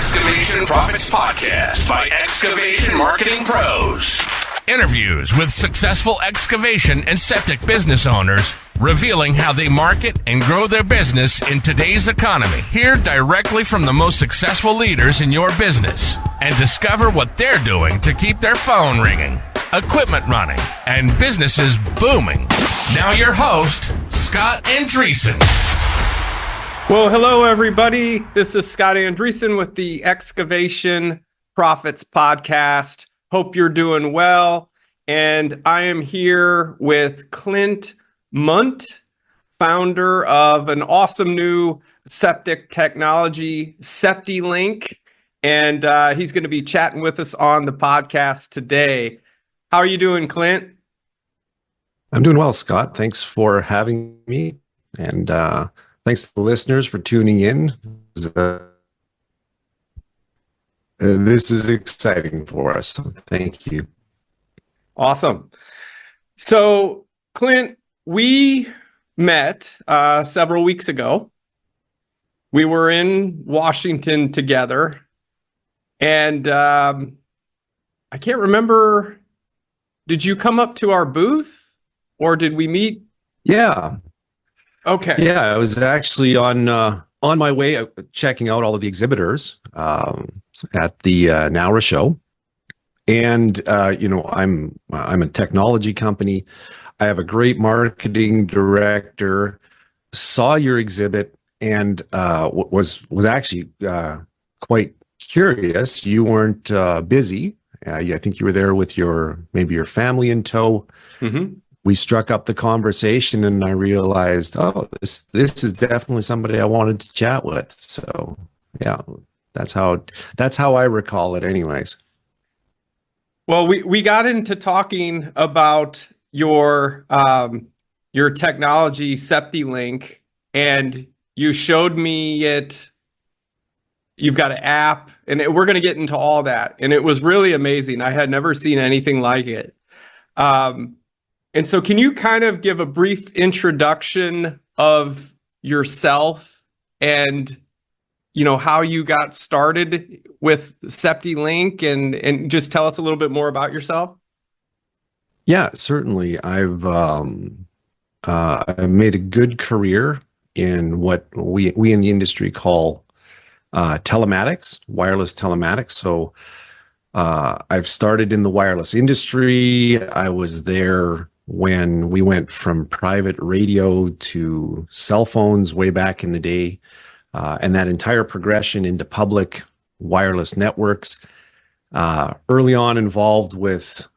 Excavation Profits Podcast by Excavation Marketing Pros. Interviews with successful excavation and septic business owners, revealing how they market and grow their business in today's economy. Hear directly from the most successful leaders in your business and discover what they're doing to keep their phone ringing, equipment running, and businesses booming. Now your host, Scott Andreessen. Well, hello, everybody. This is Scott Andreessen with the Excavation Profits Podcast. Hope you're doing well. And I am here with Clint Mundt, founder of an awesome new septic technology, Septilink. And he's going to be chatting with us on the podcast today. How are you doing, Clint? I'm doing well, Scott. Thanks for having me. And thanks to the listeners for tuning in. This is exciting for us. So thank you. Awesome. So, Clint, we met several weeks ago. We were in Washington together. And I can't remember, did you come up to our booth or did we meet? Yeah. Okay. Yeah, I was actually on my way checking out all of the exhibitors at the Nowra show, and I'm a technology company. I have a great marketing director. Saw your exhibit and was actually quite curious. You weren't busy. I think you were there with maybe your family in tow. Mm-hmm. We struck up the conversation and I realized, this is definitely somebody I wanted to chat with. So yeah, that's how I recall it anyways. Well, we got into talking about your technology, Septilink, and you showed me it. You've got an app, and we're going to get into all that. And it was really amazing. I had never seen anything like it. And so can you kind of give a brief introduction of yourself and, how you got started with Septilink and just tell us a little bit more about yourself? Yeah, certainly. I've made a good career in what we in the industry call telematics, wireless telematics. So I've started in the wireless industry. I was there when we went from private radio to cell phones way back in the day, and that entire progression into public wireless networks. Early on involved with,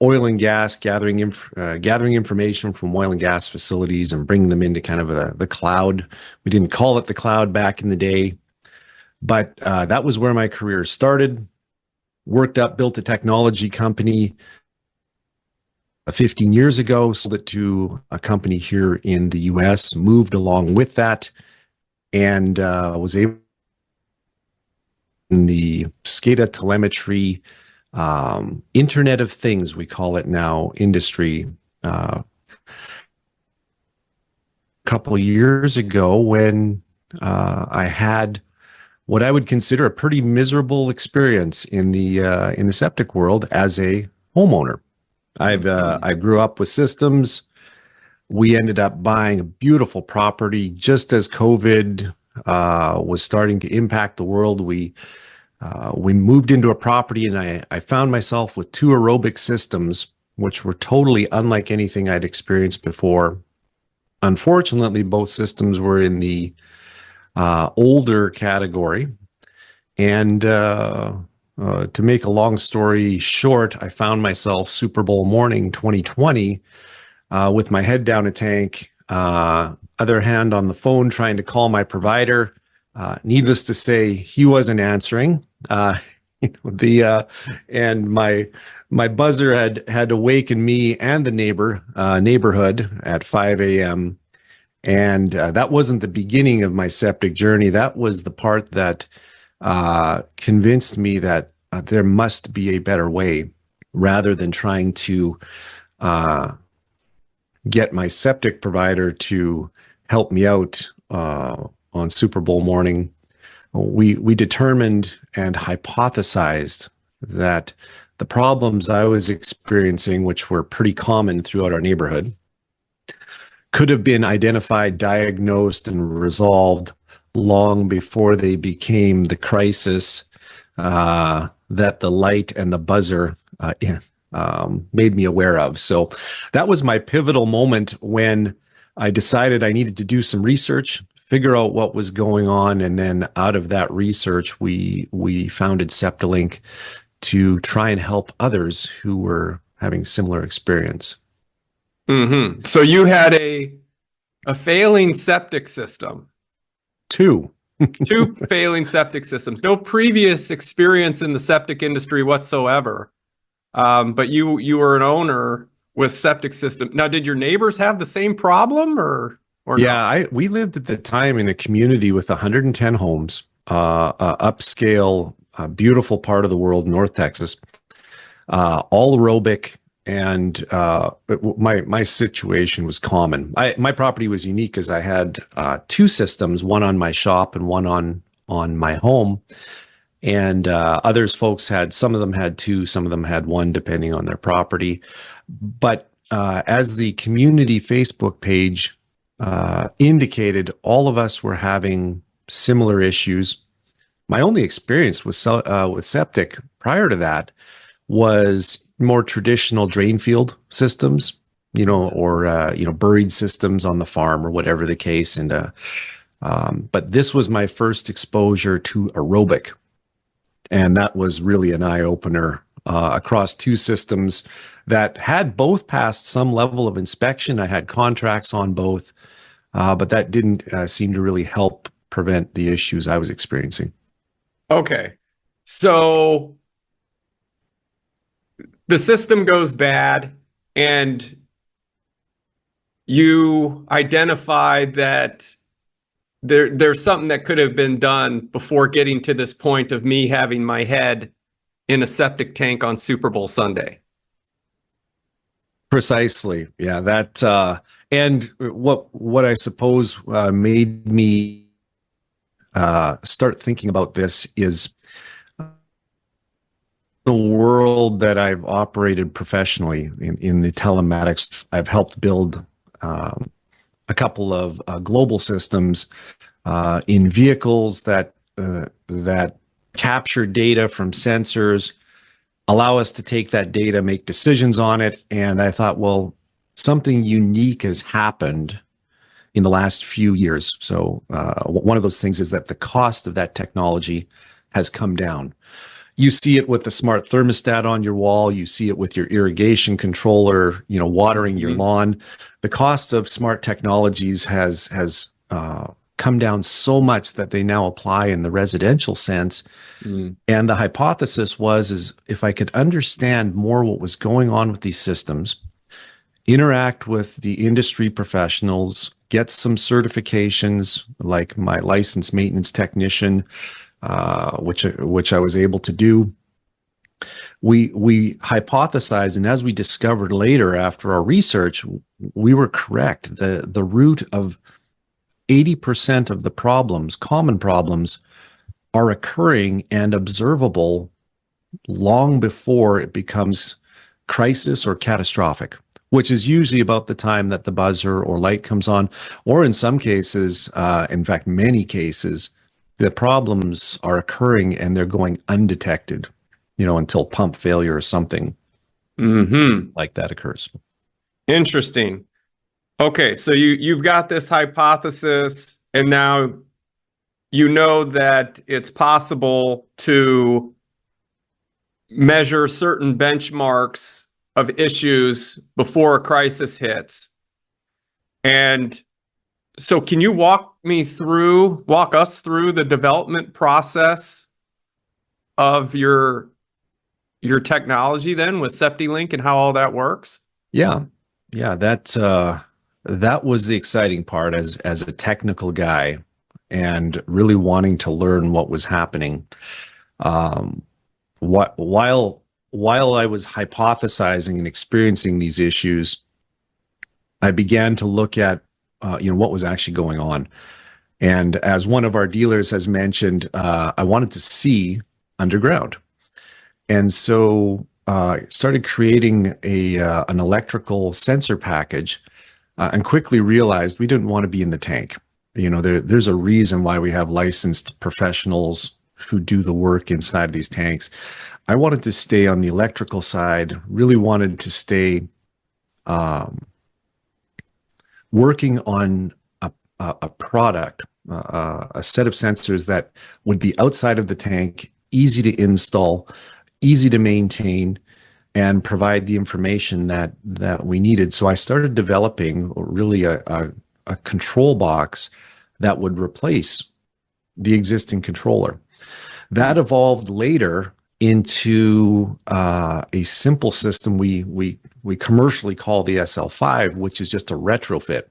oil and gas, gathering information from oil and gas facilities and bringing them into kind of the cloud. We didn't call it the cloud back in the day, but that was where my career started. Worked up, built a technology company 15 years ago, sold it to a company here in the US, moved along with that, and was able in the SCADA telemetry, Internet of Things, we call it now, industry. A couple of years ago when I had what I would consider a pretty miserable experience in the septic world as a homeowner. I grew up with systems. We ended up buying a beautiful property just as COVID was starting to impact the world. We moved into a property and I found myself with two aerobic systems, which were totally unlike anything I'd experienced before. Unfortunately, both systems were in the older category. And to make a long story short, I found myself Super Bowl morning 2020 with my head down a tank, other hand on the phone trying to call my provider. Needless to say, he wasn't answering. And my buzzer had awakened me and the neighborhood at 5 a.m. And that wasn't the beginning of my septic journey. That was the part that convinced me that there must be a better way, rather than trying to get my septic provider to help me out on Super Bowl morning. we determined and hypothesized that the problems I was experiencing, which were pretty common throughout our neighborhood, could have been identified, diagnosed, and resolved long before they became the crisis that the light and the buzzer made me aware of. So that was my pivotal moment when I decided I needed to do some research, figure out what was going on, and then out of that research, we founded Septilink to try and help others who were having similar experience. Mm-hmm. So you had a failing septic system. Two Failing septic systems. No previous experience in the septic industry whatsoever. But you were an owner with septic system. Now, did your neighbors have the same problem or yeah, we lived at the time in a community with 110 homes, upscale, beautiful part of the world, North Texas, all aerobic. And my situation was common. My property was unique as I had two systems, one on my shop and one on my home. And folks had, some of them had two, some of them had one, depending on their property. But as the community Facebook page indicated, all of us were having similar issues. My only experience with septic prior to that was more traditional drain field systems, or buried systems on the farm or whatever the case. And but this was my first exposure to aerobic, and that was really an eye opener across two systems that had both passed some level of inspection. I had contracts on both, but that didn't seem to really help prevent the issues I was experiencing. Okay, so the system goes bad and you identified that there's something that could have been done before getting to this point of me having my head in a septic tank on Super Bowl Sunday. Precisely. Yeah, that and what I suppose made me start thinking about this is the world that I've operated professionally in the telematics. I've helped build a couple of global systems in vehicles that capture data from sensors, allow us to take that data, make decisions on it. And I thought, well, something unique has happened in the last few years. So one of those things is that the cost of that technology has come down. You see it with the smart thermostat on your wall. You see it with your irrigation controller, watering your lawn. The cost of smart technologies has come down so much that they now apply in the residential sense. And the hypothesis is if I could understand more what was going on with these systems, interact with the industry professionals, get some certifications like my licensed maintenance technician, which I was able to do. We hypothesized, and as we discovered later after our research, we were correct. The root of 80% of the problems, common problems, are occurring and observable long before it becomes crisis or catastrophic, which is usually about the time that the buzzer or light comes on, or in some cases, in fact, many cases, the problems are occurring and they're going undetected, until pump failure or something like that occurs. Interesting. Okay, so you've got this hypothesis, and now you know that it's possible to measure certain benchmarks of issues before a crisis hits. And so can you walk us through the development process of your technology then with Septilink and how all that works? Yeah, that was the exciting part as a technical guy and really wanting to learn what was happening. While I was hypothesizing and experiencing these issues, I began to look at what was actually going on. And as one of our dealers has mentioned, I wanted to see underground. And so started creating an electrical sensor package, and quickly realized we didn't want to be in the tank. There's a reason why we have licensed professionals who do the work inside these tanks. I wanted to stay on the electrical side, really wanted to stay working on a product, a set of sensors that would be outside of the tank, easy to install, easy to maintain, and provide the information that we needed. So I started developing really a control box that would replace the existing controller. That evolved later into a simple system we commercially call the SL5, which is just a retrofit.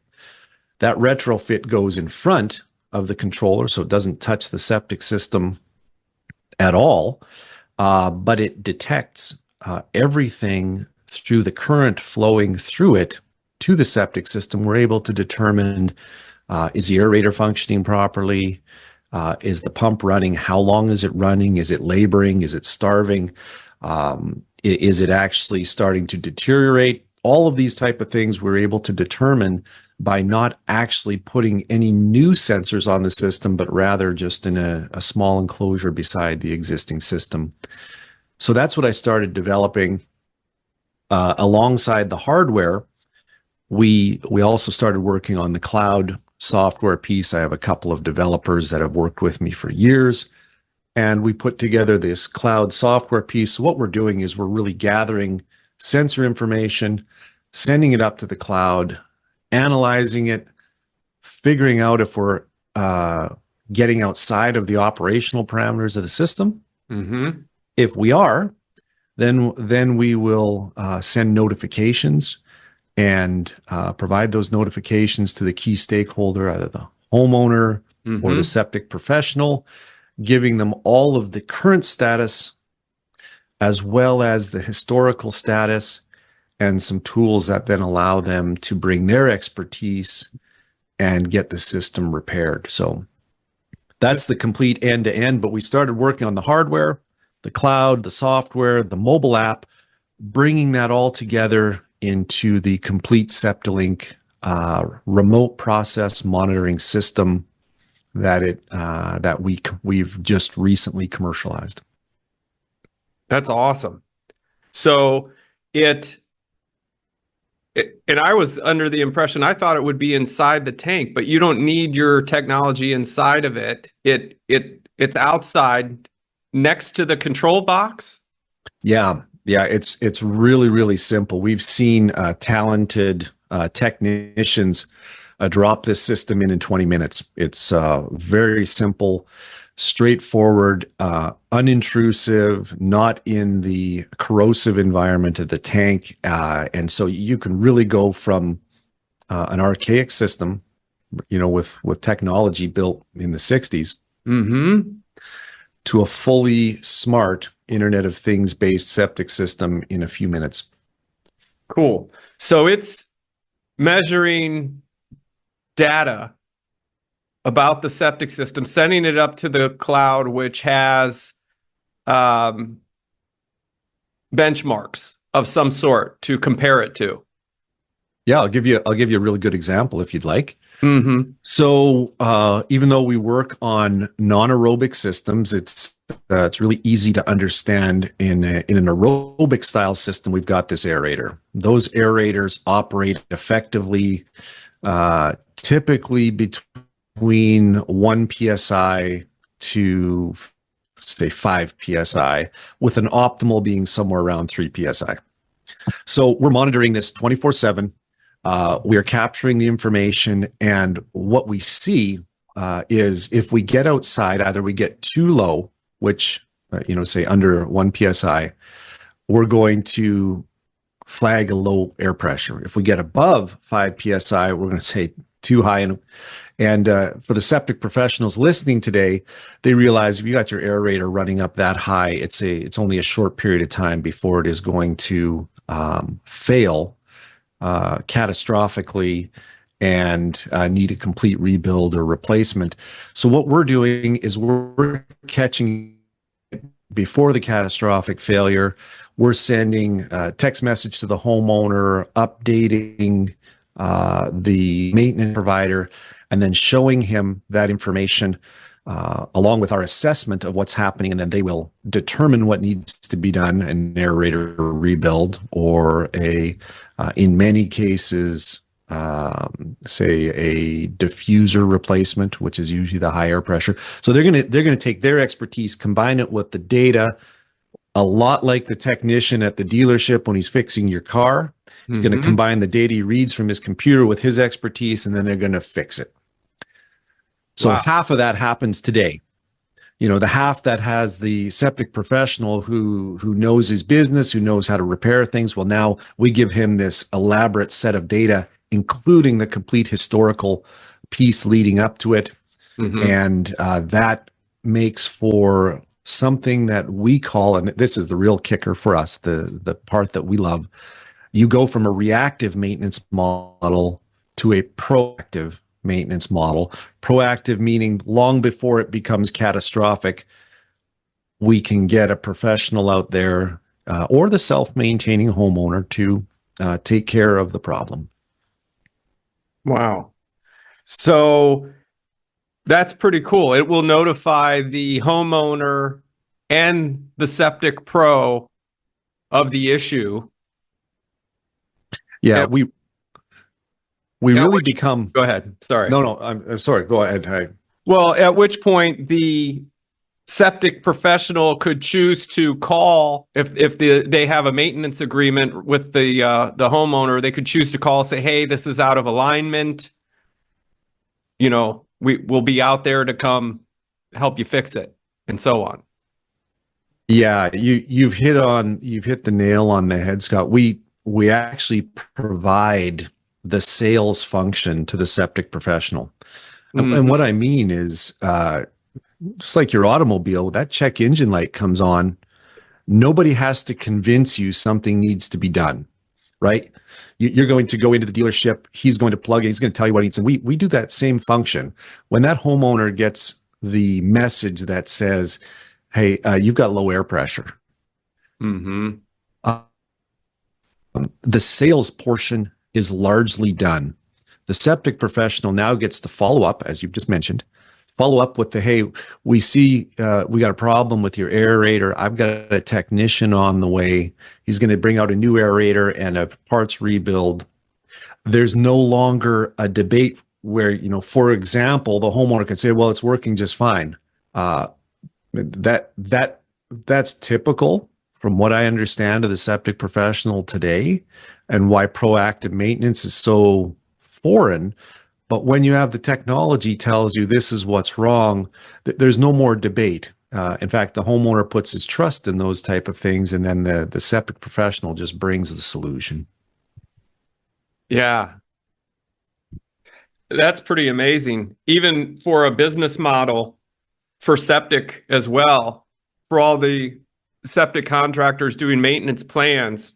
That retrofit goes in front of the controller, so it doesn't touch the septic system at all, but it detects everything through the current flowing through it to the septic system. We're able to determine, is the aerator functioning properly? Is the pump running? How long is it running? Is it laboring? Is it starving? Is it actually starting to deteriorate? All of these type of things we're able to determine by not actually putting any new sensors on the system, but rather just in a small enclosure beside the existing system. So that's what I started developing. Alongside the hardware, we also started working on the cloud software piece. I have a couple of developers that have worked with me for years, and we put together this cloud software piece. So what we're doing is we're really gathering sensor information, sending it up to the cloud, analyzing it, figuring out if we're getting outside of the operational parameters of the system. Mm-hmm. If we are, then we will send notifications and provide those notifications to the key stakeholder, either the homeowner or the septic professional, giving them all of the current status as well as the historical status, and some tools that then allow them to bring their expertise and get the system repaired. So that's the complete end-to-end, but we started working on the hardware, the cloud, the software, the mobile app, bringing that all together into the complete Septilink remote process monitoring system that we've just recently commercialized. That's awesome. So and I was under the impression, I thought it would be inside the tank, but you don't need your technology inside of it. It's outside next to the control box. Yeah, it's really, really simple. We've seen talented technicians drop this system in 20 minutes. It's very simple, straightforward, unintrusive, not in the corrosive environment of the tank. And so you can really go from an archaic system, with technology built in the 60s, to a fully smart Internet of Things based septic system in a few minutes. Cool. So it's measuring data about the septic system, sending it up to the cloud, which has benchmarks of some sort to compare it to. Yeah, I'll give you a really good example if you'd like. Mm-hmm. So even though we work on non-aerobic systems, it's really easy to understand. In an aerobic style system, we've got this aerator. Those aerators operate effectively, typically between 1 psi to say 5 psi, with an optimal being somewhere around 3 psi. So we're monitoring this 24/7. We are capturing the information, and what we see is if we get outside, either we get too low, which say under 1 psi, we're going to flag a low air pressure. If we get above 5 psi, we're going to say too high. And for the septic professionals listening today, they realize if you got your aerator running up that high, it's only a short period of time before it is going to fail catastrophically and need a complete rebuild or replacement. So what we're doing is we're catching before the catastrophic failure. We're sending a text message to the homeowner, updating the maintenance provider, and then showing him that information along with our assessment of what's happening. And then they will determine what needs to be done, an aerator rebuild, or in many cases, say a diffuser replacement, which is usually the high air pressure. So they're gonna take their expertise, combine it with the data, a lot like the technician at the dealership when he's fixing your car. He's going to combine the data he reads from his computer with his expertise, and then they're going to fix it. So half of that happens today. The half that has the septic professional who knows his business, who knows how to repair things. Well, now we give him this elaborate set of data, including the complete historical piece leading up to it. And that makes for something that we call, and this is the real kicker for us, the part that we love. You go from a reactive maintenance model to a proactive maintenance model. Proactive meaning long before it becomes catastrophic, we can get a professional out there or the self-maintaining homeowner to take care of the problem. Wow. So that's pretty cool. It will notify the homeowner and the septic pro of the issue. Yeah, we really become. Go ahead. Sorry. No, I'm sorry. Go ahead. Well, at which point the septic professional could choose to call if they have a maintenance agreement with the homeowner. They could choose to call, say, "Hey, this is out of alignment. We'll be out there to come help you fix it," and so on. Yeah, you've hit the nail on the head, Scott. We actually provide the sales function to the septic professional. And what I mean is, just like your automobile, that check engine light comes on, nobody has to convince you something needs to be done, right? You're going to go into the dealership, he's going to plug it, he's going to tell you what he needs. And we do that same function. When that homeowner gets the message that says, "Hey, you've got low air pressure," the sales portion is largely done. The septic professional now gets to follow up, as you've just mentioned, follow up with "Hey, we see we got a problem with your aerator. I've got a technician on the way. He's going to bring out a new aerator and a parts rebuild." There's no longer a debate where, for example, the homeowner can say, "Well, it's working just fine." That's typical from what I understand of the septic professional today, and why proactive maintenance is so foreign. But when you have the technology tells you this is what's wrong, there's no more debate. In fact, the homeowner puts his trust in those type of things, and then the septic professional just brings the solution. Yeah. That's pretty amazing. Even for a business model for septic as well, for all the septic contractors doing maintenance plans,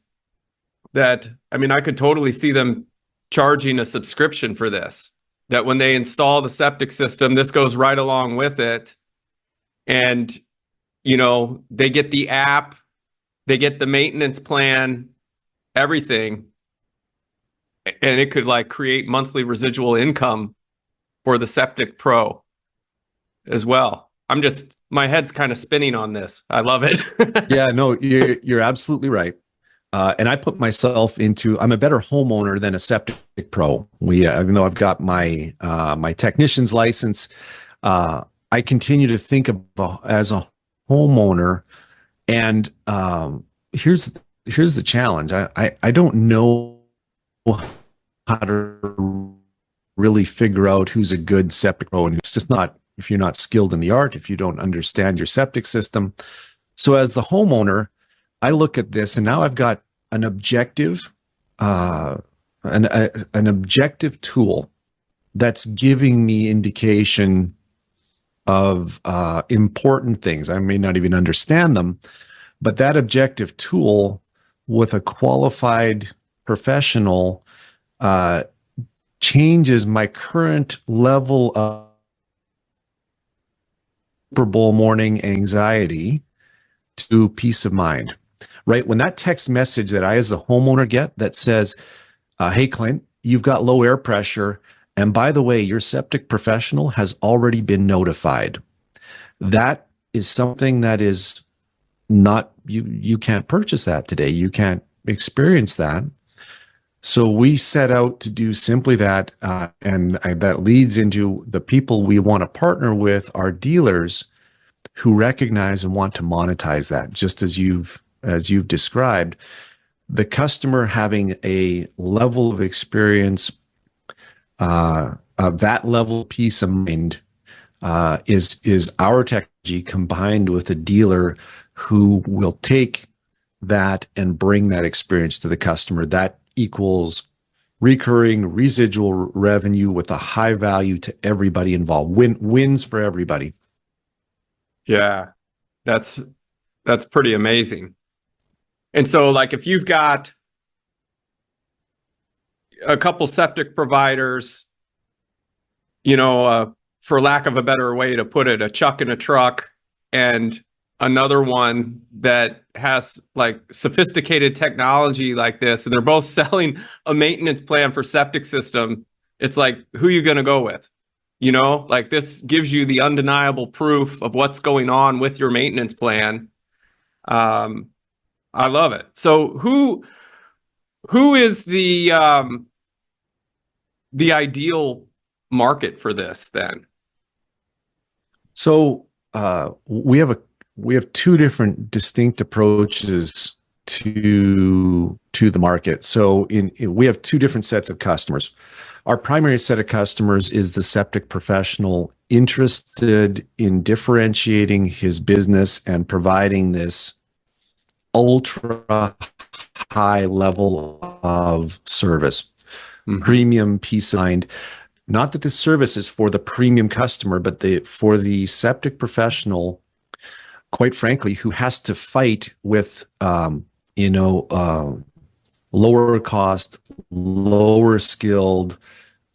I could totally see them charging a subscription for this, that when they install the septic system, this goes right along with it. And, they get the app, they get the maintenance plan, everything. And it could create monthly residual income for the septic pro as well. My head's kind of spinning on this. I love it. Yeah, no, you're absolutely right. And I put myself I'm a better homeowner than a septic pro. Even though I've got my my technician's license, I continue to think as a homeowner. And here's the challenge. I don't know how to really figure out who's a good septic pro and who's just not. If you're not skilled in the art, if you don't understand your septic system. So as the homeowner, I look at this, and now I've got an objective, an objective tool that's giving me indication of important things. I may not even understand them, but that objective tool with a qualified professional changes my current level of Super Bowl morning anxiety to peace of mind, right? When that text message that I, as a homeowner, get that says, hey, Clint, you've got low air pressure. And by the way, your septic professional has already been notified. That is something that is not, you can't purchase that today. You can't experience that. So we set out to do simply that. And that leads into the people we want to partner with, our dealers who recognize and want to monetize that, just as you've described. The customer having a level of experience, of that level of peace of mind, is our technology combined with a dealer who will take that and bring that experience to the customer. That equals recurring residual revenue with a high value to everybody involved. Wins for everybody. Yeah, that's pretty amazing. And so, like, if you've got a couple septic providers, for lack of a better way to put it, a chuck in a truck, and another one that has like sophisticated technology like this, and they're both selling a maintenance plan for septic system, it's like, who are you going to go with? Like, this gives you the undeniable proof of what's going on with your maintenance plan. I love it. So who is the ideal market for this then? So we have two different distinct approaches to the market. So we have two different sets of customers. Our primary set of customers is the septic professional interested in differentiating his business and providing this ultra high level of service, premium peace of mind. Not that this service is for the premium customer, but for the septic professional, quite frankly, who has to fight with, lower cost, lower skilled,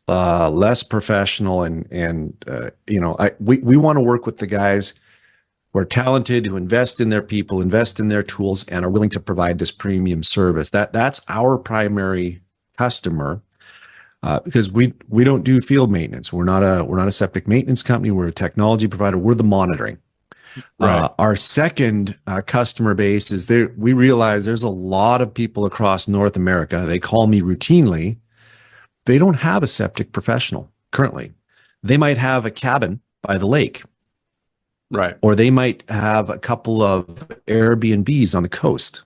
less professional, we want to work with the guys who are talented, who invest in their people, invest in their tools, and are willing to provide this premium service. That's our primary customer, because we don't do field maintenance. We're not a septic maintenance company. We're a technology provider. We're the monitoring. Right. Our second customer base is there. We realize there's a lot of people across North America. They call me routinely. They don't have a septic professional currently. They might have a cabin by the lake. Right. Or they might have a couple of Airbnbs on the coast.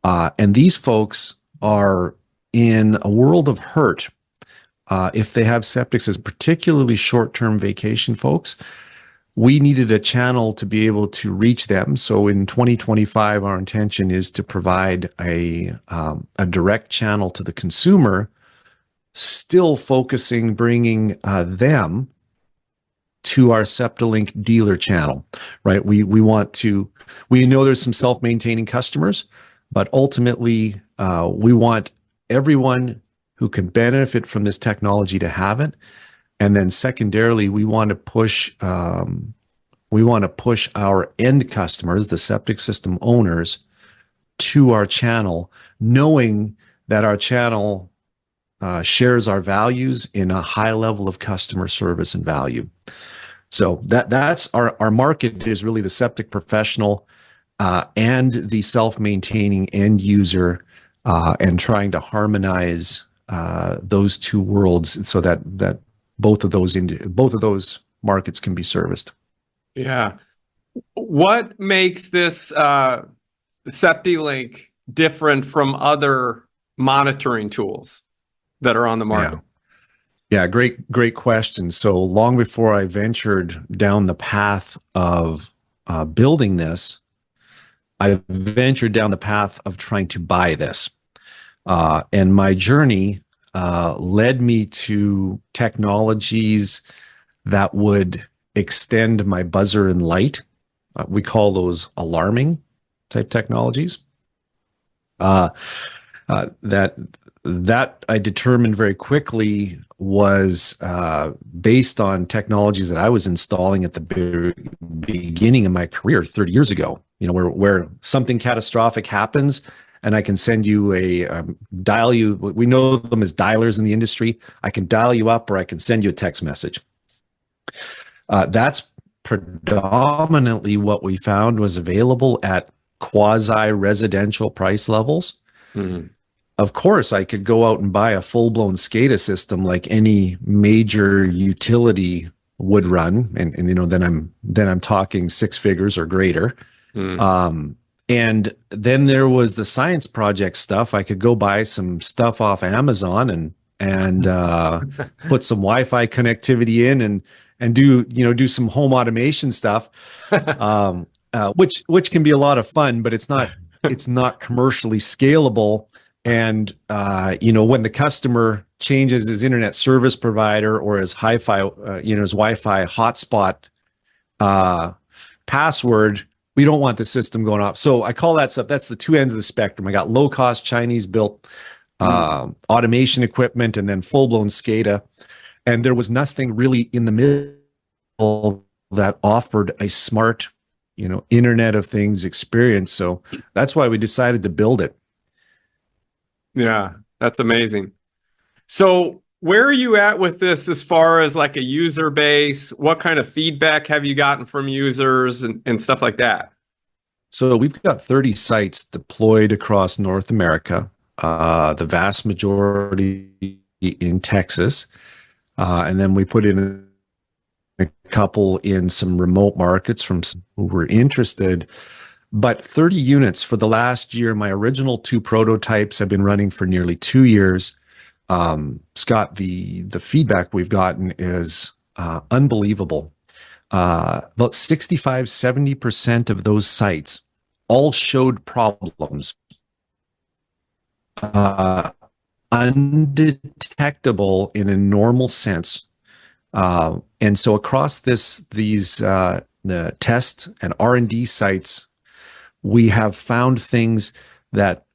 And these folks are in a world of hurt if they have septics, as particularly short-term vacation folks. We needed a channel to be able to reach them. So in 2025, our intention is to provide a direct channel to the consumer, still focusing, bringing them to our Septilink dealer channel, right? We know there's some self-maintaining customers, but ultimately we want everyone who can benefit from this technology to have it. And then secondarily, we want to push our end customers, the septic system owners, to our channel, knowing that our channel shares our values in a high level of customer service and value. So that's our market is really the septic professional and the self-maintaining end user, and trying to harmonize those two worlds so that both of those markets can be serviced. Yeah. What makes this Septilink different from other monitoring tools that are on the market? Yeah, great question. So long before I ventured down the path of building this, I ventured down the path of trying to buy this. And my journey led me to technologies that would extend my buzzer and light. We call those alarming type technologies. That that I determined very quickly was based on technologies that I was installing at the beginning of my career 30 years ago. Where something catastrophic happens, and I can send you dial you. We know them as dialers in the industry. I can dial you up, or I can send you a text message. That's predominantly what we found was available at quasi-residential price levels. Mm-hmm. Of course, I could go out and buy a full-blown SCADA system like any major utility would run, and then I'm talking six figures or greater. Mm. And then there was the science project stuff. I could go buy some stuff off Amazon and put some Wi-Fi connectivity in and do some home automation stuff, which can be a lot of fun, but it's not commercially scalable. And when the customer changes his internet service provider or his his Wi-Fi hotspot password, we don't want the system going off. So I call that stuff, that's the two ends of the spectrum. I got low-cost Chinese-built automation equipment and then full-blown SCADA. And there was nothing really in the middle that offered a smart, Internet of Things experience. So that's why we decided to build it. Yeah, that's amazing. So where are you at with this as far as like a user base? What kind of feedback have you gotten from users and stuff like that? So we've got 30 sites deployed across North America, the vast majority in Texas. And then we put in a couple in some remote markets from some who were interested. But 30 units for the last year. My original 2 prototypes have been running for nearly 2 years. Scott, the feedback we've gotten is unbelievable. About 65-70% of those sites all showed problems, undetectable in a normal sense. And so across these the test and R&D sites, we have found things that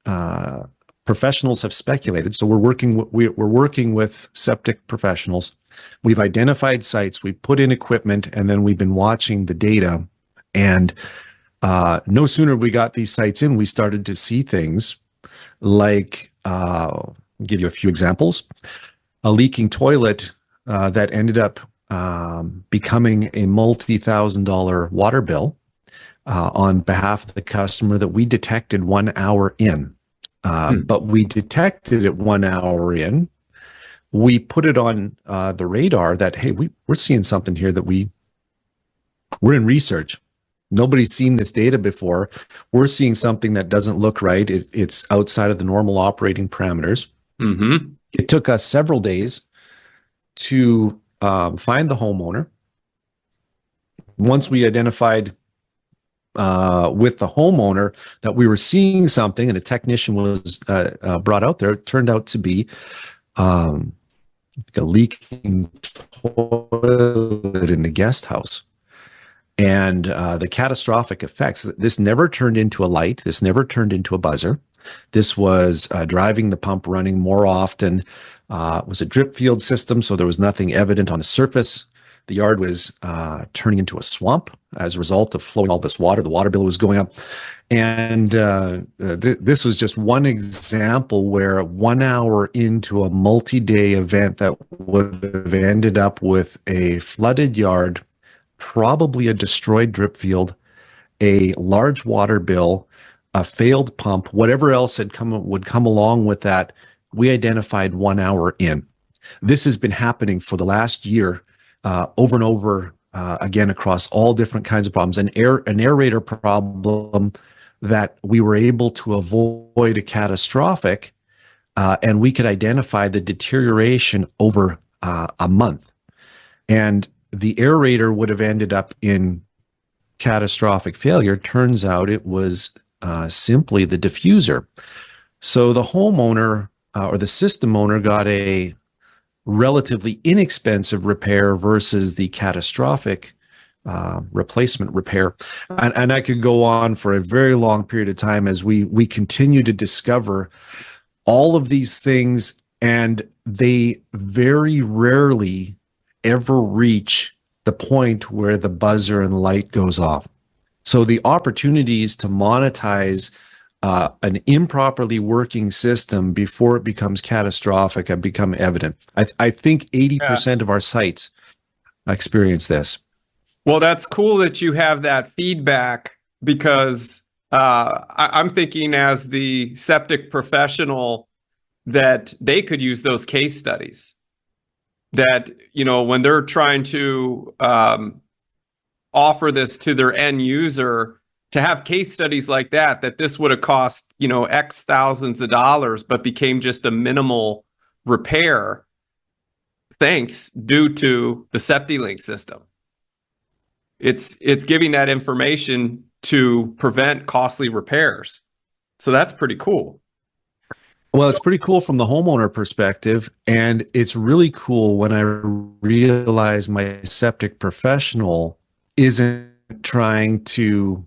professionals have speculated. So we're working with septic professionals. We've identified sites, we've put in equipment, and then we've been watching the data. And no sooner we got these sites in, we started to see things like, I'll give you a few examples. A leaking toilet that ended up becoming a multi-$1,000 water bill on behalf of the customer that we detected 1 hour in. But we detected it 1 hour in. We put it on the radar that, hey, we're seeing something here that we're in research. Nobody's seen this data before. We're seeing something that doesn't look right. It's outside of the normal operating parameters. Mm-hmm. It took us several days to find the homeowner. Once we identified with the homeowner that we were seeing something and a technician was brought out there, it turned out to be a leaking toilet in the guest house. And the catastrophic effects, this never turned into a light. This never turned into a buzzer. This was driving the pump running more often. It was a drip field system, so there was nothing evident on the surface. The yard was turning into a swamp as a result of flowing all this water. The water bill was going up. And this was just one example where 1 hour into a multi-day event that would have ended up with a flooded yard, probably a destroyed drip field, a large water bill, a failed pump, whatever else would come along with that, we identified 1 hour in. This has been happening for the last year, over and over again across all different kinds of problems. An aerator problem that we were able to avoid a catastrophic, and we could identify the deterioration over a month. And the aerator would have ended up in catastrophic failure. Turns out it was simply the diffuser. So the homeowner or the system owner got a relatively inexpensive repair versus the catastrophic replacement repair. And I could go on for a very long period of time as we continue to discover all of these things, and they very rarely ever reach the point where the buzzer and light goes off. So the opportunities to monetize an improperly working system before it becomes catastrophic have become evident. I think 80% of our sites experience this. Well, that's cool that you have that feedback, because I'm thinking as the septic professional that they could use those case studies. That, when they're trying to offer this to their end user, to have case studies like that this would have cost, X thousands of dollars, but became just a minimal repair thanks due to the Septilink system. It's giving that information to prevent costly repairs. So that's pretty cool. Well, it's pretty cool from the homeowner perspective, and it's really cool when I realize my septic professional isn't trying to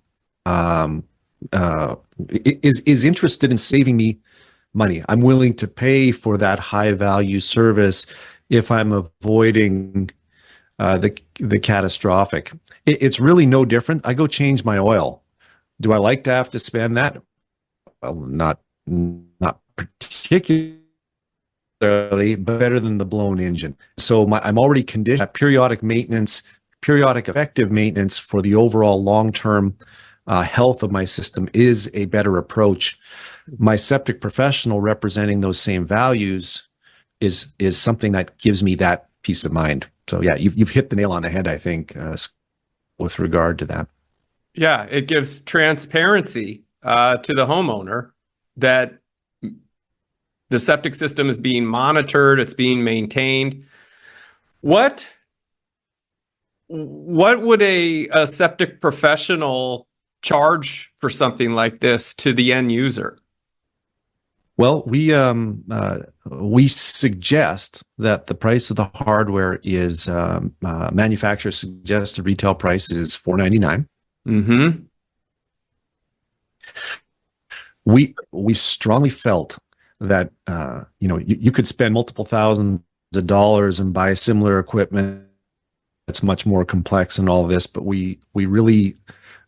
is interested in saving me money. I'm willing to pay for that high value service if I'm avoiding the catastrophic. It's really no different. I go change my oil. Do I like to have to spend that? Well, not particularly, but better than the blown engine. So I'm already conditioned. Periodic maintenance, periodic effective maintenance for the overall long-term health of my system is a better approach. My septic professional representing those same values is something that gives me that peace of mind. So yeah, you've hit the nail on the head, I think, with regard to that. Yeah, it gives transparency to the homeowner that the septic system is being monitored, it's being maintained. What would a septic professional charge for something like this to the end user? Well, we suggest that the price of the hardware is manufacturer suggested retail price is $499. Mm-hmm. We strongly felt that you could spend multiple thousands of dollars and buy similar equipment that's much more complex and all of this, but we really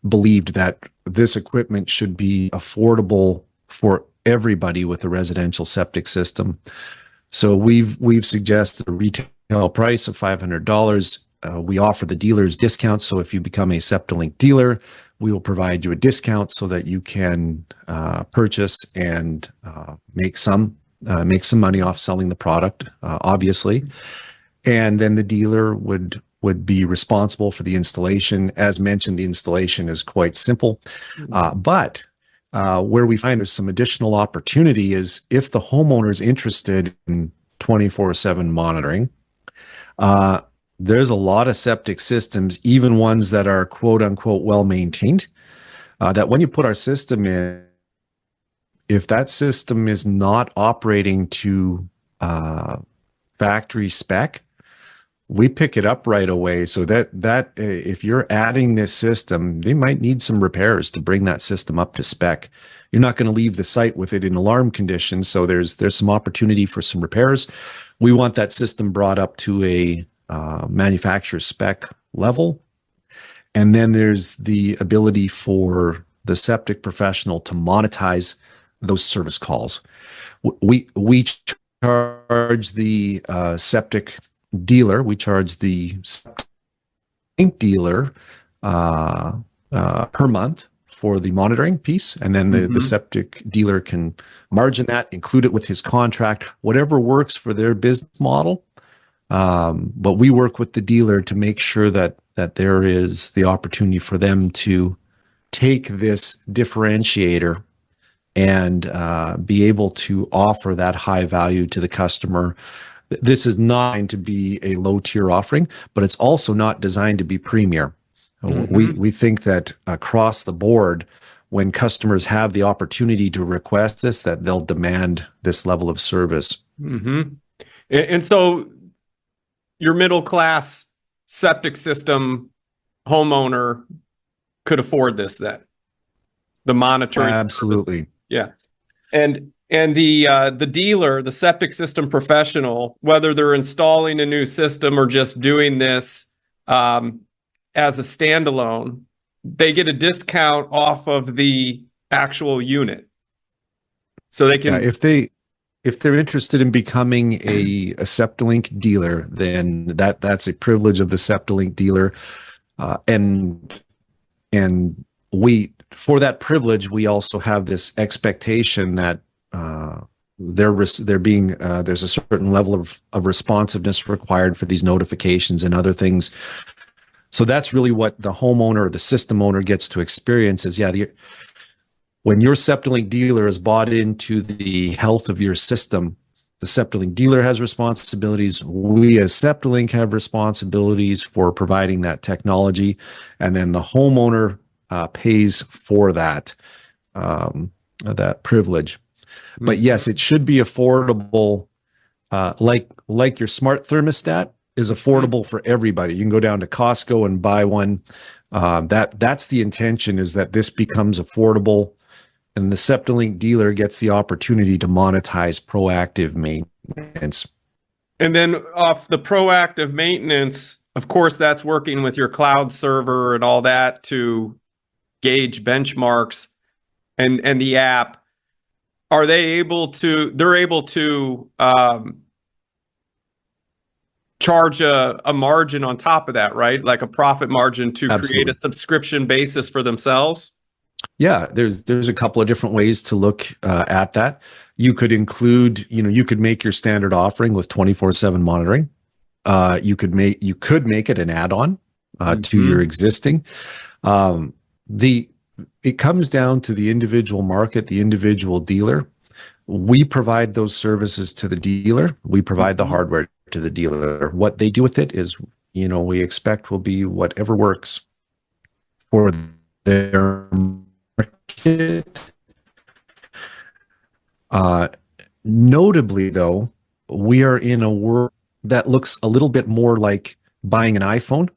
believed that this equipment should be affordable for everybody with a residential septic system. So we've suggested a retail price of $500. We offer the dealers discounts. So if you become a Septilink dealer, we will provide you a discount so that you can purchase and make some money off selling the product, obviously. And then the dealer would be responsible for the installation. As mentioned, the installation is quite simple, but where we find there's some additional opportunity is if the homeowner is interested in 24/7 monitoring. There's a lot of septic systems, even ones that are quote unquote well maintained, that when you put our system in, if that system is not operating to factory spec, we pick it up right away. So that if you're adding this system, they might need some repairs to bring that system up to spec. You're not going to leave the site with it in alarm condition. So there's some opportunity for some repairs. We want that system brought up to a manufacturer spec level. And then there's the ability for the septic professional to monetize those service calls. We charge the septic dealer, we charge the Septilink dealer per month for the monitoring piece, and then the septic dealer can margin that, include it with his contract, whatever works for their business model. But we work with the dealer to make sure that there is the opportunity for them to take this differentiator and be able to offer that high value to the customer. This is not designed to be a low tier offering, but it's also not designed to be premier. We think that across the board, when customers have the opportunity to request this, that they'll demand this level of service. And so your middle class septic system homeowner could afford this then? The monitoring? Absolutely. Yeah. And And the dealer, the septic system professional, whether they're installing a new system or just doing this as a standalone, they get a discount off of the actual unit. So they can, if they're interested in becoming a Septilink dealer, then that's a privilege of the Septilink dealer, and we, for that privilege, we also have this expectation that they're being there's a certain level of responsiveness required for these notifications and other things. So that's really what the homeowner or the system owner gets to experience is, when your Septilink dealer is bought into the health of your system, the Septilink dealer has responsibilities. We as Septilink have responsibilities for providing that technology, and then the homeowner pays for that privilege. But yes, it should be affordable, like your smart thermostat is affordable for everybody. You can go down to Costco and buy one. That's the intention, is that this becomes affordable, and the Septilink dealer gets the opportunity to monetize proactive maintenance. and then off the proactive maintenance, of course, that's working with your cloud server and all that to gauge benchmarks and the app. Are they able to, they're able to charge a margin on top of that, right? Like a profit margin to Absolutely. create a subscription basis for themselves? Yeah, there's a couple of different ways to look at that. You could include, you could make your standard offering with 24/7 monitoring. You could make it an add-on to your existing. It comes down to the individual market, the individual dealer. We provide those services to the dealer. We provide the hardware to the dealer. What they do with it is, we expect will be whatever works for their market. Notably, though, we are in a world that looks a little bit more like buying an iPhone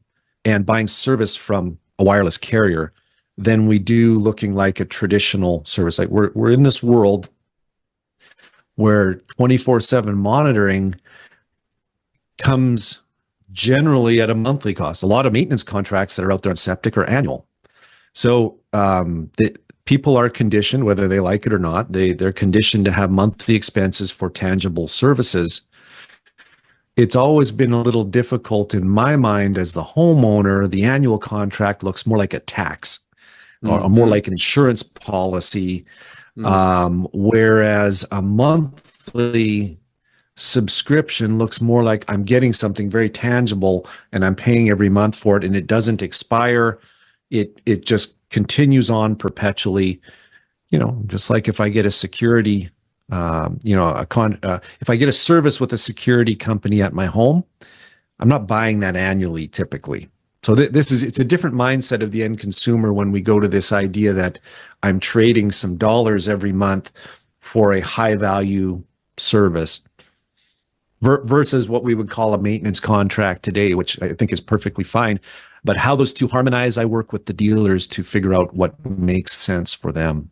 and buying service from a wireless carrier than we do looking like a traditional service. Like we're in this world where 24/7 monitoring comes generally at a monthly cost. A lot of maintenance contracts that are out there on septic are annual. So the people are conditioned, whether they like it or not, they're conditioned to have monthly expenses for tangible services. It's always been a little difficult in my mind as the homeowner. The annual contract looks more like a tax or more like an insurance policy, whereas a monthly subscription looks more like I'm getting something very tangible and I'm paying every month for it, and it doesn't expire. It just continues on perpetually, just like if I get a security, if I get a service with a security company at my home, I'm not buying that annually typically. So it's a different mindset of the end consumer when we go to this idea that I'm trading some dollars every month for a high value service versus what we would call a maintenance contract today, which I think is perfectly fine. But how those two harmonize, I work with the dealers to figure out what makes sense for them.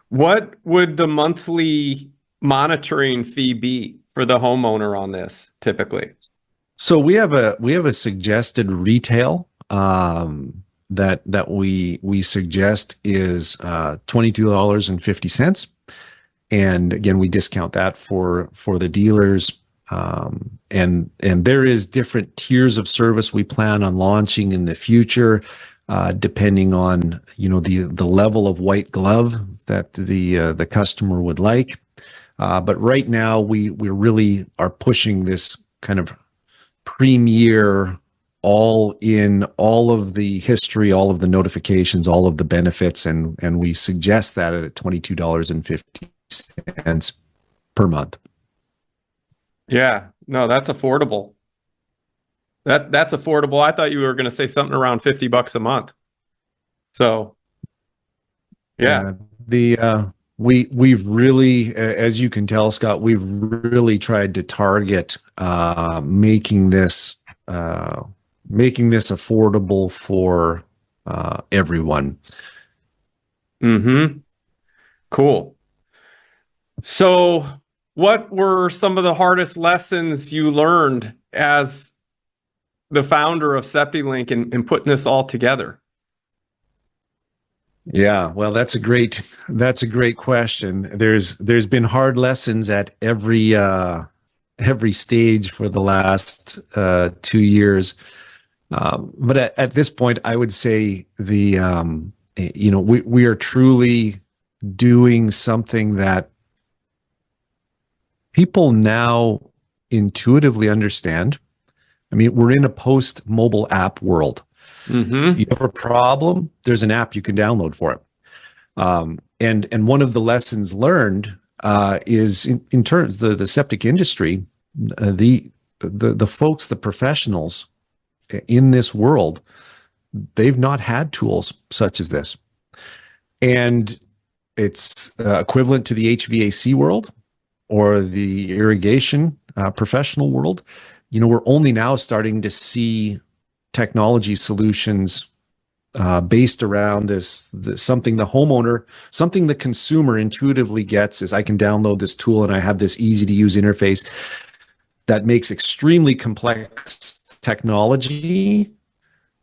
What would the monthly monitoring fee be for the homeowner on this typically? So we have a suggested retail that we suggest is $22.50, and again we discount that for the dealers. And there is different tiers of service we plan on launching in the future, depending on the level of white glove that the customer would like. But right now we really are pushing this kind of premier, all of the history, all of the notifications, all of the benefits, and we suggest that at $22.50 per month. Yeah, no, that's affordable. That's affordable. I thought you were going to say something around $50 a month. So, yeah. We've really, as you can tell, Scott, we've really tried to target making this affordable for everyone. Cool. So, what were some of the hardest lessons you learned as the founder of Septilink and putting this all together? Yeah, well, that's a great question. There's been hard lessons at every stage for the last 2 years. But at this point, I would say we are truly doing something that people now intuitively understand. I mean, we're in a post-mobile app world. Mm-hmm. You have a problem, there's an app you can download for it. And one of the lessons learned is in terms of the septic industry, the folks, the professionals in this world, they've not had tools such as this. And it's equivalent to the HVAC world or the irrigation professional world. We're only now starting to see technology solutions based around this something the consumer intuitively gets is I can download this tool and I have this easy to use interface that makes extremely complex technology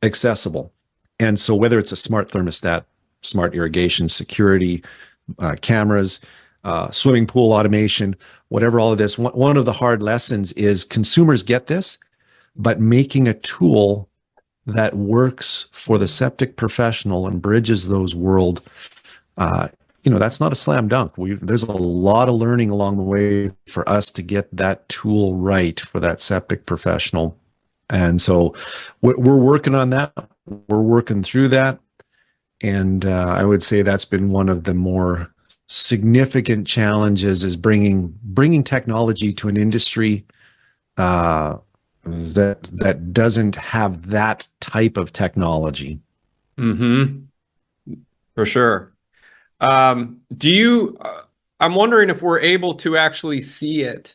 accessible. And so whether it's a smart thermostat, smart irrigation, security, cameras, swimming pool automation, whatever, all of this, one of the hard lessons is consumers get this, but making a tool that works for the septic professional and bridges those world, that's not a slam dunk. There's a lot of learning along the way for us to get that tool right for that septic professional. And so we're working on that. We're working through that. And I would say that's been one of the more significant challenges is bringing technology to an industry that doesn't have that type of technology. Mm-hmm. For sure. I'm wondering if we're able to actually see it.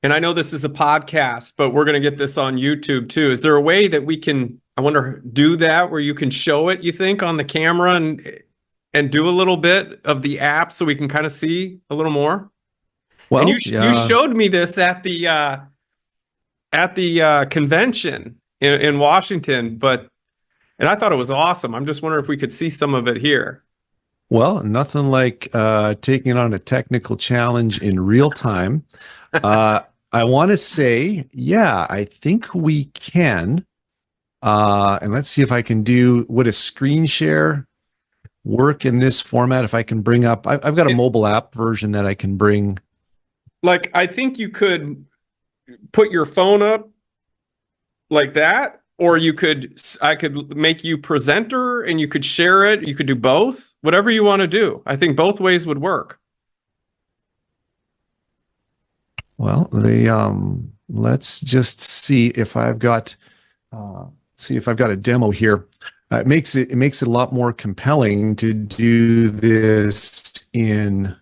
And I know this is a podcast, but we're going to get this on YouTube too. Is there a way that we can, I wonder, do that where you can show it, you think, on the camera and do a little bit of the app so we can kind of see a little more? Well, and you showed me this at the convention in Washington, and I thought it was awesome. I'm just wondering if we could see some of it here. Well, nothing like taking on a technical challenge in real time. I want to say, yeah, I think we can. And let's see if I can would a screen share work in this format? If I can bring up, I've got a mobile app version that I can bring. Like, I think you could put your phone up like that, or I could make you presenter and you could share it. You could do both, whatever you want to do. I think both ways would work. Well, let's just see if I've got a demo here. It makes it a lot more compelling to do this on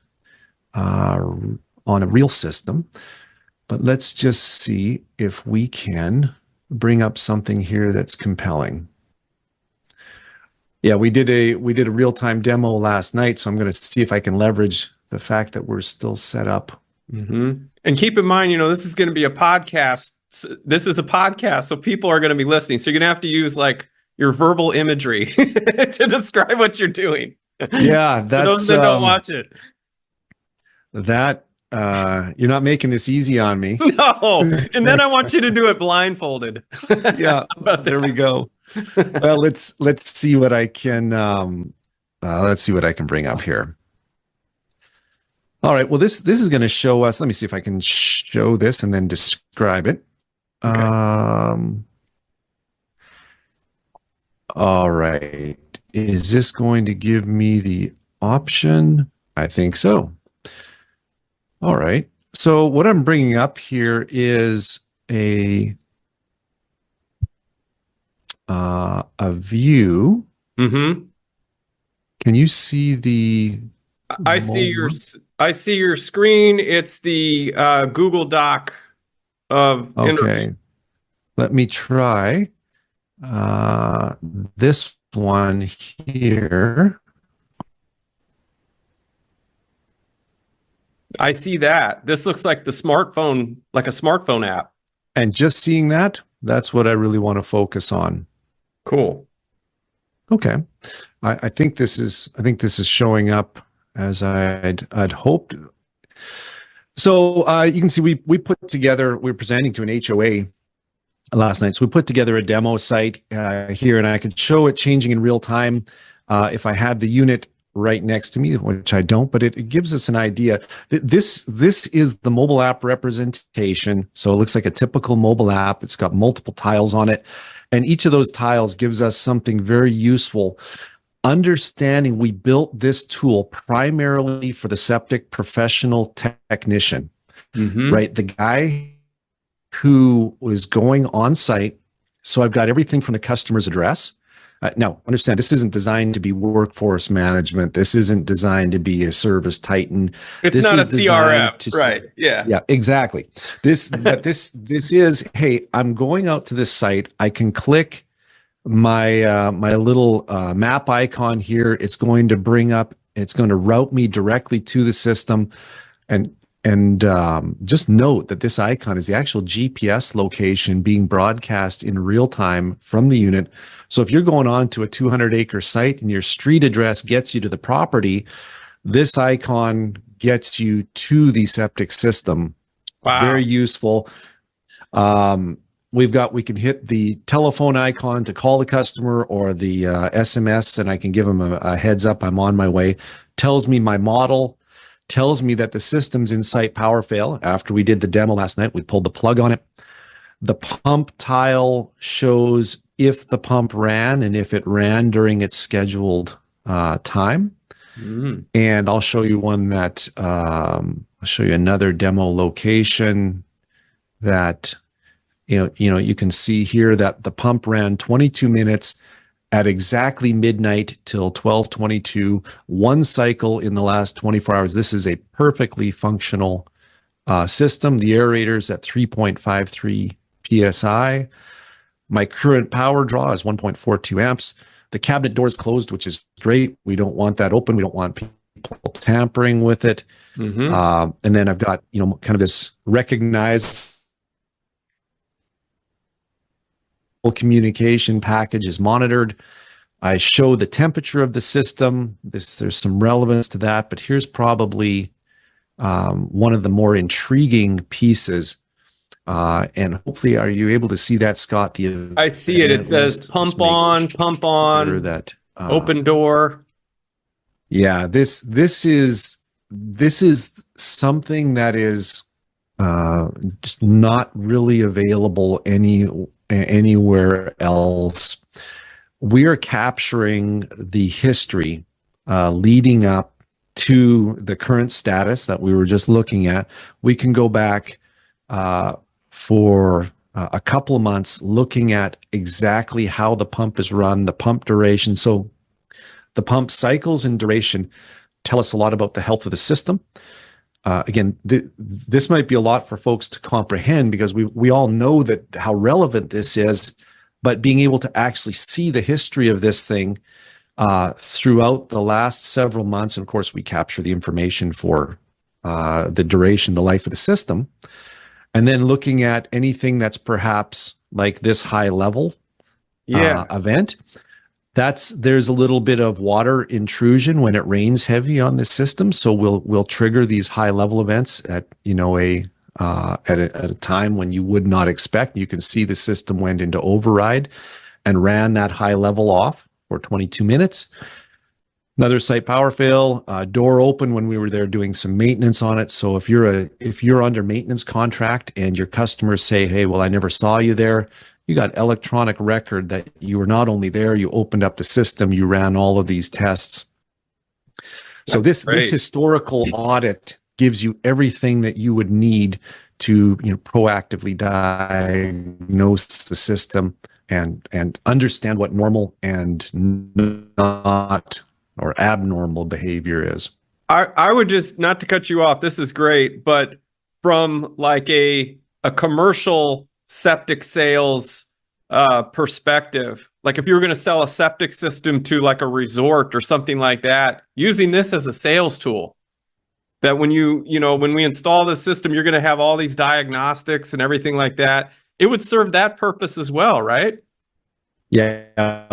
a real system. But let's just see if we can bring up something here that's compelling. Yeah, we did a real-time demo last night, so I'm going to see if I can leverage the fact that we're still set up. Mm-hmm. And keep in mind, this is going to be a podcast. This is a podcast, so people are going to be listening. So you're going to have to use like your verbal imagery to describe what you're doing. Yeah, that's for those that don't watch it. You're not making this easy on me. No, and then I want you to do it blindfolded. Yeah, there we go. Well, let's see what I can bring up here. All right. Well, this is going to show us. Let me see if I can show this and then describe it. Okay. All right. Is this going to give me the option? I think so. All right. So what I'm bringing up here is a view. Mm-hmm. Can you see the? I see your screen. It's the Google Doc of. Okay. Let me try this one here. I see that. This looks like the smartphone, like a smartphone app. And just seeing that, that's what I really want to focus on. Cool. Okay. I think this is showing up as I'd hoped. So you can see we put together, we were presenting to an HOA last night. So we put together a demo site here, and I could show it changing in real time if I had the unit right next to me, which I don't, but it gives us an idea. This is the mobile app representation. So it looks like a typical mobile app. It's got multiple tiles on it, and each of those tiles gives us something very useful. Understanding we built this tool primarily for the septic professional technician, right? The guy who was going on site. So I've got everything from the customer's address. Now, understand, this isn't designed to be workforce management. This isn't designed to be a service titan. It's this not is a CRM, to, right? Yeah. Yeah, exactly. This is, hey, I'm going out to this site. I can click my my little map icon here. It's going to bring up. It's going to route me directly to the system, and just note that this icon is the actual GPS location being broadcast in real time from the unit. So if you're going on to a 200-acre site and your street address gets you to the property, this icon gets you to the septic system. Wow. Very useful. We can hit the telephone icon to call the customer, or the SMS, and I can give them a heads up I'm on my way. Tells me my model, tells me that the system's in site power fail. After we did the demo last night, we pulled the plug on it. The pump tile shows if the pump ran and if it ran during its scheduled time. And I'll show you one that I'll show you another demo location that you can see here that the pump ran 22 minutes at exactly midnight till 12:22, one cycle in the last 24 hours. This is a perfectly functional system. The aerator's at 3.53 PSI. My current power draw is 1.42 amps. The cabinet door is closed, which is great. We don't want that open. We don't want people tampering with it. And then I've got, kind of this recognized communication package is monitored. I show the temperature of the system. There's some relevance to that, but here's probably one of the more intriguing pieces. And hopefully, are you able to see that, Scott? I see it. It says pump on, that open door. Yeah, this is something that is just not really available anywhere else. We are capturing the history leading up to the current status that we were just looking at. We can go back for a couple of months looking at exactly how the pump is run, the pump duration. So the pump cycles and duration tell us a lot about the health of the system. Again, this might be a lot for folks to comprehend because we all know that how relevant this is, but being able to actually see the history of this thing throughout the last several months, and of course we capture the information for the duration, the life of the system, and then looking at anything that's perhaps like this high level event. There's a little bit of water intrusion when it rains heavy on the system, so we'll trigger these high level events at a time when you would not expect. You can see the system went into override and ran that high level off for 22 minutes. Another site power fail, door open when we were there doing some maintenance on it. So if you're under maintenance contract and your customers say, "Hey, well, I never saw you there," you got electronic record that you were not only there, you opened up the system, you ran all of these tests. So this historical audit gives you everything that you would need to proactively diagnose the system and understand what normal and not or abnormal behavior is. I would just, not to cut you off, this is great, but from like a commercial septic sales perspective, like if you were going to sell a septic system to like a resort or something like that, using this as a sales tool, that when when we install the system, you're going to have all these diagnostics and everything like that. It would serve that purpose as well, right? Yeah.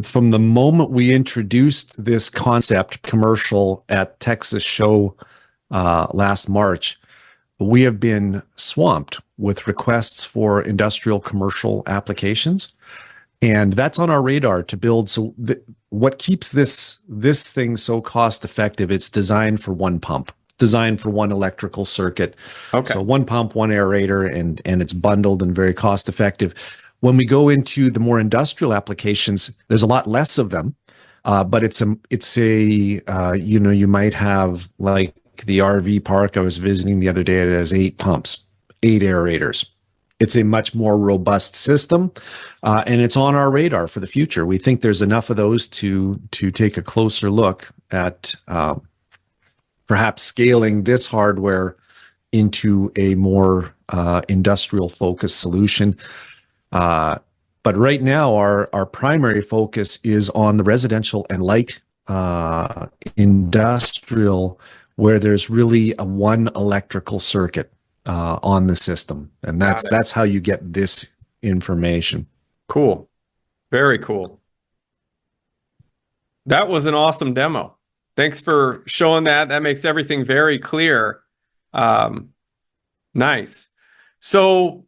From the moment we introduced this concept commercial at Texas Show last March, we have been swamped with requests for industrial commercial applications. And that's on our radar to build. So what keeps this thing so cost effective? It's designed for one pump, designed for one electrical circuit. Okay. So one pump, one aerator, and it's bundled and very cost effective. When we go into the more industrial applications, there's a lot less of them, but it's a you might have like the RV park I was visiting the other day. It has 8 pumps, 8 aerators. It's a much more robust system, and it's on our radar for the future. We think there's enough of those to take a closer look at perhaps scaling this hardware into a more industrial focused solution. But right now, our primary focus is on the residential and light industrial, where there's really a one electrical circuit on the system, and that's how you get this information. Cool. Very cool. That was an awesome demo. Thanks for showing that. That makes everything very clear. Nice. So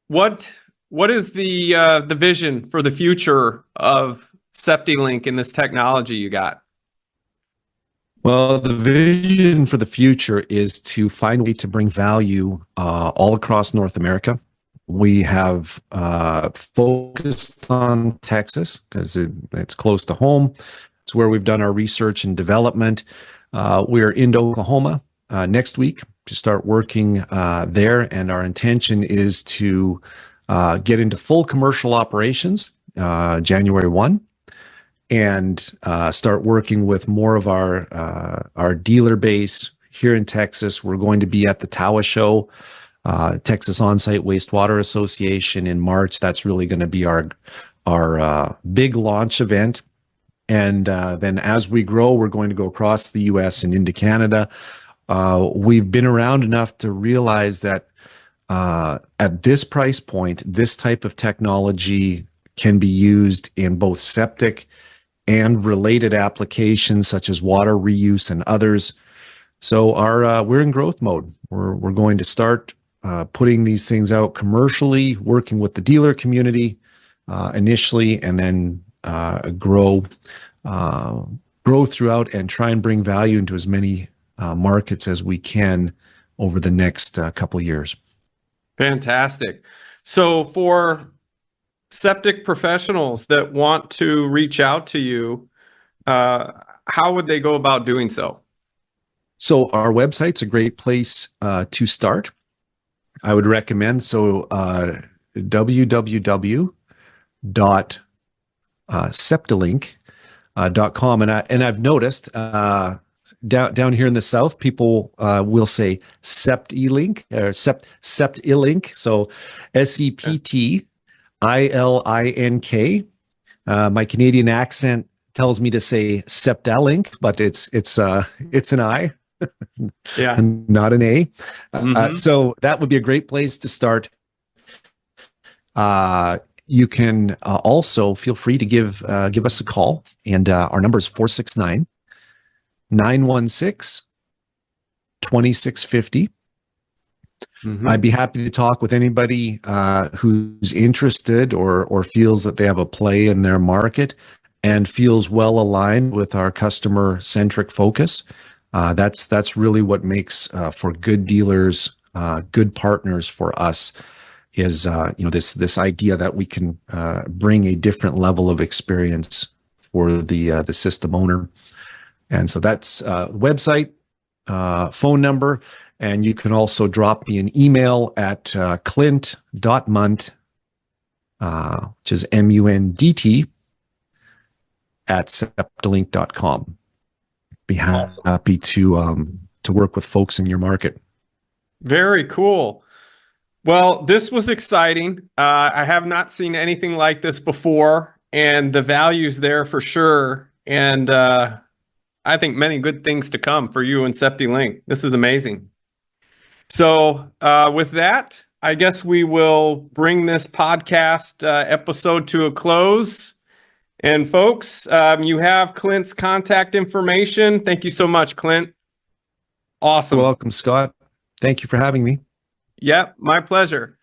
what is the vision for the future of Septilink and this technology you got? Well, the vision for the future is to find a way to bring value all across North America. We have focused on Texas because it's close to home. It's where we've done our research and development. We're in Oklahoma next week to start working there, and our intention is to get into full commercial operations January 1. And start working with more of our dealer base here in Texas. We're going to be at the TAWA show, Texas On-Site Wastewater Association in March. That's really going to be our big launch event. And then as we grow, we're going to go across the U.S. and into Canada. We've been around enough to realize that at this price point, this type of technology can be used in both septic and related applications such as water reuse and others. So we're in growth mode. We're going to start putting these things out commercially, working with the dealer community initially, and then grow throughout and try and bring value into as many markets as we can over the next couple of years. Fantastic. So for septic professionals that want to reach out to you, how would they go about doing so? So our website's a great place to start. I would recommend www.septilink.com, and I've noticed down here in the South, people will say Septilink or Septilink. So SEPTILINK. My Canadian accent tells me to say Septilink, but it's an I, yeah, not an A. Mm-hmm. So that would be a great place to start. You can also feel free to give us a call, and our number is 469-916-2650. Mm-hmm. I'd be happy to talk with anybody who's interested or feels that they have a play in their market and feels well aligned with our customer-centric focus. That's really what makes for good dealers, good partners for us is this idea that we can bring a different level of experience for the system owner. And so that's website, phone number. And you can also drop me an email at clint.mundt, which is MUNDT, at septilink.com. Be happy to work with folks in your market. Very cool. Well, this was exciting. I have not seen anything like this before, and the value's there for sure. And I think many good things to come for you and Septilink. This is amazing. So with that, I guess we will bring this podcast episode to a close. And folks, you have Clint's contact information. Thank you so much, Clint. Awesome. You're welcome, Scott. Thank you for having me. Yep, my pleasure.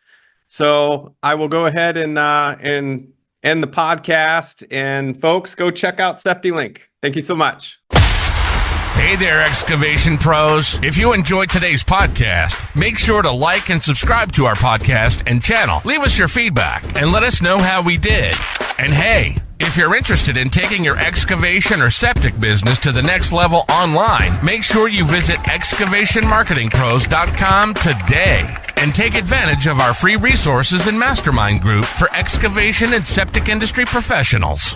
So I will go ahead and end the podcast. And folks, go check out Septilink. Thank you so much. Hey there, excavation pros. If you enjoyed today's podcast, make sure to like and subscribe to our podcast and channel. Leave us your feedback and let us know how we did. And hey, if you're interested in taking your excavation or septic business to the next level online, make sure you visit excavationmarketingpros.com today and take advantage of our free resources and mastermind group for excavation and septic industry professionals.